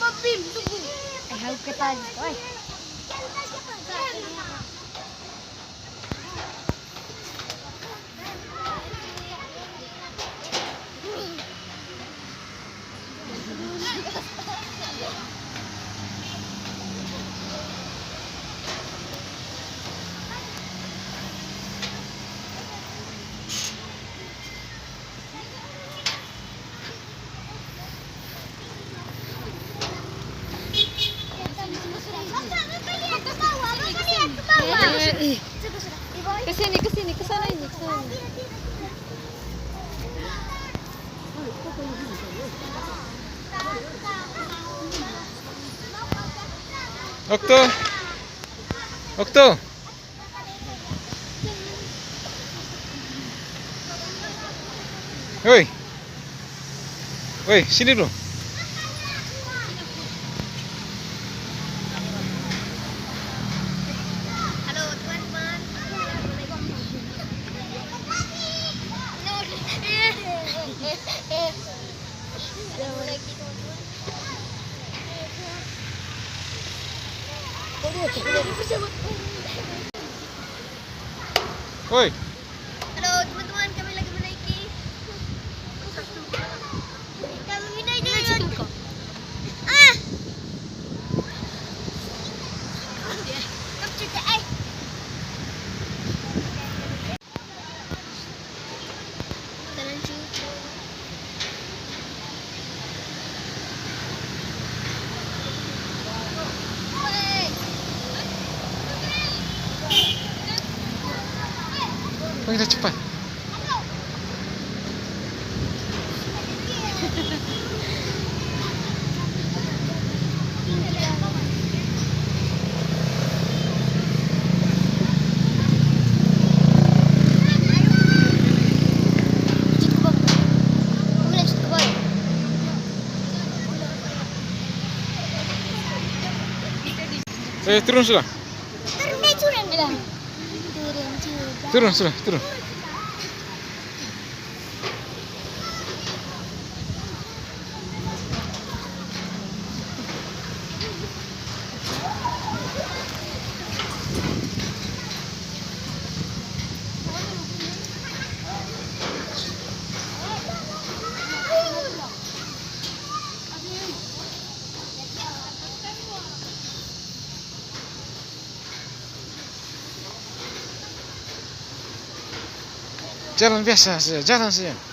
Bim, tunggu. Hau kita gitu, Kesini, kesana ini, kesana. Okto. Woi, sini dulu. Halo teman-teman. Woi. Halo teman-teman, kami lagi menaiki. Kami menaiki. Ah. Kom juga, Jalan cucu. Kita cepat. Turun sudah. Turun sudah, turun. Jalan biasa saja, jalan saja.